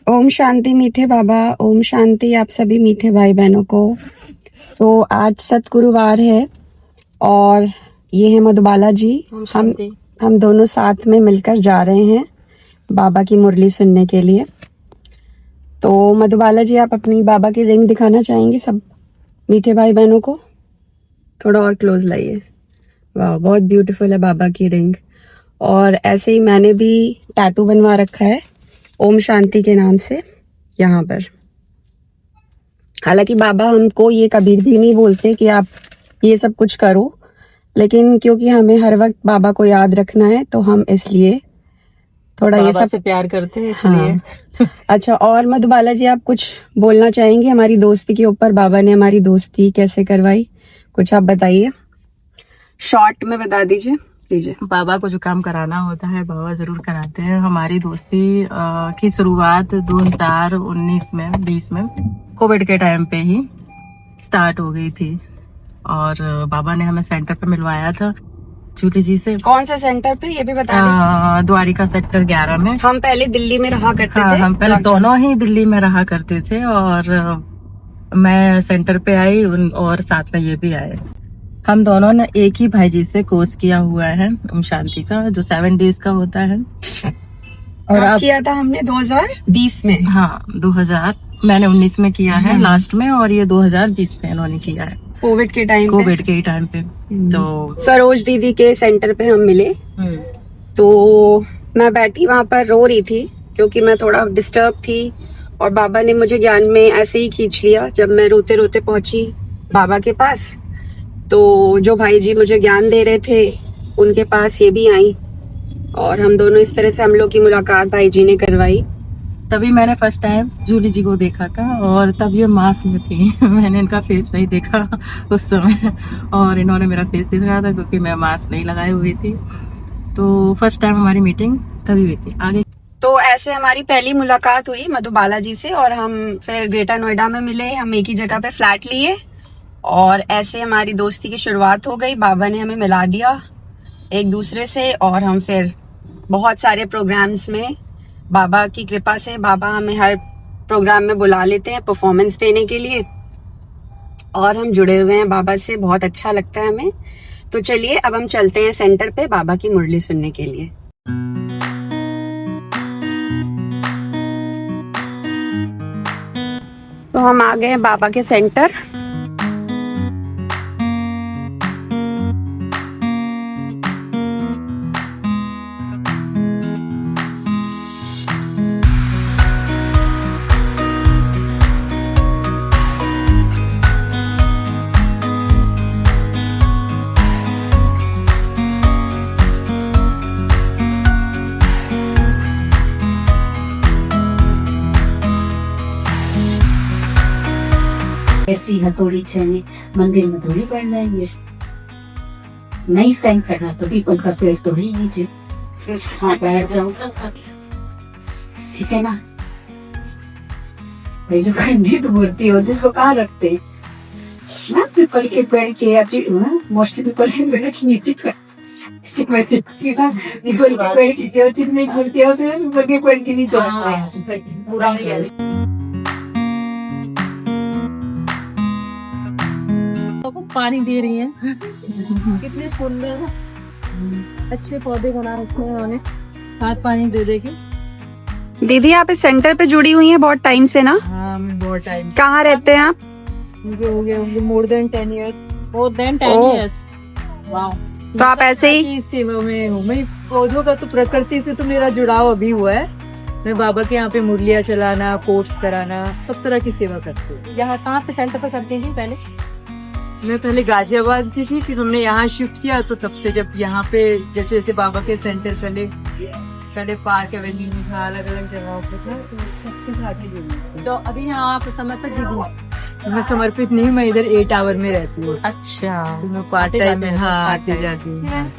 ओम शांति मीठे बाबा, ओम शांति आप सभी मीठे भाई बहनों को। तो आज सतगुरुवार है और ये है मधुबाला जी। हम दोनों साथ में मिलकर जा रहे हैं बाबा की मुरली सुनने के लिए। तो मधुबाला जी, आप अपनी बाबा की रिंग दिखाना चाहेंगे सब मीठे भाई बहनों को? थोड़ा और क्लोज लाइए। वाह, बहुत ब्यूटीफुल है बाबा की रिंग। और ऐसे ही मैंने भी टैटू बनवा रखा है ओम शांति के नाम से यहाँ पर। हालांकि बाबा हमको ये कभी भी नहीं बोलते कि आप ये सब कुछ करो, लेकिन क्योंकि हमें हर वक्त बाबा को याद रखना है तो हम इसलिए थोड़ा ये सब से प्यार करते हैं इसलिए। हाँ। अच्छा, और मधुबाला जी आप कुछ बोलना चाहेंगे हमारी दोस्ती के ऊपर? बाबा ने हमारी दोस्ती कैसे करवाई, कुछ आप बताइए, शॉर्ट में बता दीजिए। बाबा को जो काम कराना होता है बाबा जरूर कराते हैं। हमारी दोस्ती की शुरुआत 2019 में 20 में कोविड के टाइम पे ही स्टार्ट हो गई थी और बाबा ने हमें सेंटर पे मिलवाया था जूली जी से। कौन से सेंटर पे ये भी बता दीजिए। द्वारिका सेक्टर 11 में। हम पहले दिल्ली में रहा करते थे। हम पहले दोनों ही दिल्ली में रहा करते थे और मैं सेंटर पे आई और साथ में ये भी आए। हम दोनों ने एक ही भाई जी से कोर्स किया हुआ है ओम शांति का, जो 7 डेज का होता है। और अब किया था हमने 2020 में। हाँ, 2000 मैंने 19 में किया है लास्ट में, और ये 2020 में इन्होंने किया है कोविड के टाइम पे। तो सरोज दीदी के सेंटर पे हम मिले। तो मैं बैठी वहां पर रो रही थी क्योंकि मैं थोड़ा डिस्टर्ब थी और बाबा ने मुझे ज्ञान में ऐसे ही खींच लिया। जब मैं रोते रोते पहुंची बाबा के पास तो जो भाई जी मुझे ज्ञान दे रहे थे उनके पास ये भी आई और हम दोनों इस तरह से हम लोग की मुलाकात भाई जी ने करवाई। तभी मैंने फर्स्ट टाइम जूली जी को देखा था और तब ये मास्क में थी। मैंने इनका फेस नहीं देखा उस समय और इन्होंने मेरा फेस दिखाया था क्योंकि मैं मास्क नहीं लगाई हुई थी। तो फर्स्ट टाइम हमारी मीटिंग तभी हुई थी। आगे तो ऐसे हमारी पहली मुलाकात हुई मधुबाला जी से और हम फिर ग्रेटर नोएडा में मिले। हम एक ही जगह पे फ्लैट लिए और ऐसे हमारी दोस्ती की शुरुआत हो गई। बाबा ने हमें मिला दिया एक दूसरे से और हम फिर बहुत सारे प्रोग्राम्स में बाबा की कृपा से बाबा हमें हर प्रोग्राम में बुला लेते हैं परफॉर्मेंस देने के लिए और हम जुड़े हुए हैं बाबा से। बहुत अच्छा लगता है हमें। तो चलिए अब हम चलते हैं सेंटर पे बाबा की मुरली सुनने के लिए। तो हम आ गए हैं बाबा के सेंटर। ऐसी हथौड़ी छेड़ने मंदिर में थोड़ी पड़ जाएंगे। नहीं साइन करना तो पीपल का पेड़ तो ही नीचे। हाँ, बैठ जाओ, ठीक है ना। भाई जो खंडित मूर्ति होती है उसको कहाँ रखते हैं ना? पीपल के पेड़ के मोस्टली पीपल के पेड़ के नीचे पीपल के पेड़ की जो जितनी मूर्तियाँ होती है पीपल के पेड़ के नीचे रखते हैं। पूरा पानी दे रही है। कितने सुंदर अच्छे पौधे बना रखे हैं उन्होंने, हाथ पानी दे देके। दीदी आप इस सेंटर पे जुड़ी हुई हैं बहुत टाइम से ना? हाँ, बहुत टाइम। कहाँ रहते हैं आप? मुझे हो गया मोर देन 10 years। वाह। तो आप ऐसे ही सेवा में हूँ मैं। पौधों का तो प्रकृति से तो मेरा जुड़ाव अभी हुआ है। मैं बाबा के यहाँ पे मुरलियाँ चलाना, कोर्स कराना, सब तरह की सेवा करती हूँ। यहाँ कहाँ पे सेंटर पे करती थी पहले? मैं पहले गाजियाबाद की थी, फिर हमने यहाँ शिफ्ट किया। तो तब से जब यहाँ पे जैसे जैसे बाबा के सेंटर पहले पार्क एवेन्यू में था, अलग अलग जगहों पे था, तो सबके साथ ही जुड़ी। तो अभी यहाँ आप समर्पित दीदी? मैं समर्पित नहीं, मैं इधर 8 आवर में रहती हूँ। अच्छा, तो मैं पार्ट टाइम में आती जाती हूँ।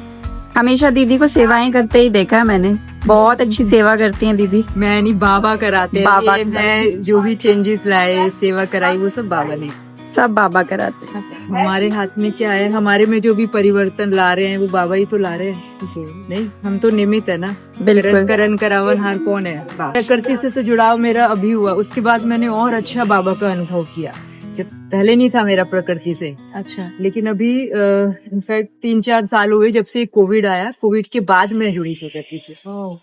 हमेशा दीदी को सेवाएं करते ही देखा है मैंने। बहुत अच्छी सेवा करती हैं दीदी। मैं नहीं, बाबा कराते हैं। बाबा मैं जो भी चेंजेस लाए, सेवा कराई, वो सब बाबा ने सब बाबा कराते हैं। हमारे हाथ में क्या है, हमारे में जो भी परिवर्तन ला रहे हैं वो बाबा ही तो ला रहे हैं। नहीं, हम तो निमित्त है ना। बिल्कुल। करण करावन हार कौन है। प्रकृति से तो जुड़ाव मेरा अभी हुआ, उसके बाद मैंने और अच्छा बाबा का अनुभव किया। जब पहले नहीं था मेरा प्रकृति से। अच्छा। लेकिन अभी इनफैक्ट 3-4 साल हुए जब से कोविड आया। कोविड के बाद मैं जुड़ी प्रकृति से,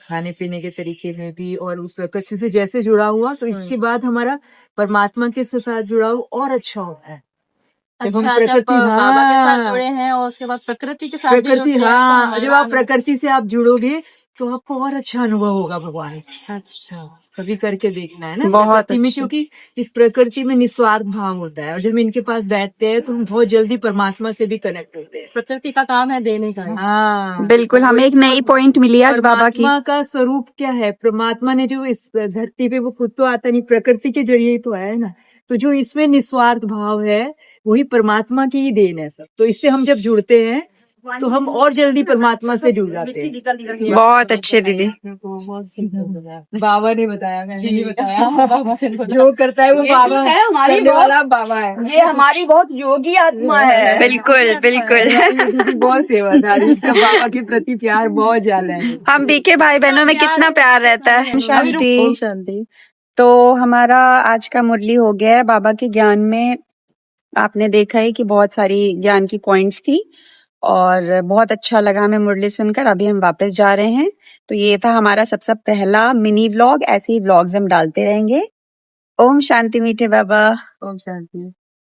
खाने पीने के तरीके में भी, और उस प्रकृति से जैसे जुड़ा हुआ, तो इसके बाद हमारा परमात्मा के साथ जुड़ाव और अच्छा होता है। अच्छा, जब बाबा के साथ जुड़े हैं और उसके बाद प्रकृति के साथ भी प्रकृति, जुड़ते हैं, हाँ, तो जब आप प्रकृति से आप जुड़ोगे तो आपको और अच्छा अनुभव होगा भगवान। अच्छा, कभी करके देखना है ना। बहुत प्रकृति में, अच्छे। क्योंकि इस प्रकृति में निस्वार्थ भाव होता है, और जब इनके पास बैठते हैं तो हम बहुत जल्दी परमात्मा से भी कनेक्ट होते हैं। प्रकृति का काम है देने का। हाँ, बिल्कुल, हमें एक नई पॉइंट मिली आज बाबा की। परमात्मा का स्वरूप क्या है? परमात्मा ने जो इस धरती पे, वो खुद तो आता नहीं, प्रकृति के जरिए ही तो आया है ना। तो जो इसमें निस्वार्थ भाव है वही परमात्मा की ही देन है सब। तो इससे हम जब जुड़ते हैं तो हम और जल्दी परमात्मा से जुड़ जाते हैं। बहुत अच्छे दीदी। बाबा ने बताया, मैंने नहीं बताया। जो करता है वो बाबा है, हमारी करने वाला बाबा है। ये हमारी बहुत योगी आत्मा है। बिल्कुल बिल्कुल। बहुत सेवादारी, इसका बाबा के प्रति प्यार बहुत ज्यादा है। हम बीके भाई बहनों में कितना प्यार रहता है। ओम शांति। शांति। तो हमारा आज का मुरली हो गया है। बाबा के ज्ञान में आपने देखा है कि बहुत सारी ज्ञान की पॉइंट्स थी और बहुत अच्छा लगा हमें मुरली सुनकर। अभी हम वापस जा रहे हैं। तो ये था हमारा सबसे पहला मिनी व्लॉग। ऐसे ही व्लॉग्स हम डालते रहेंगे। ओम शांति मीठे बाबा। ओम शांति।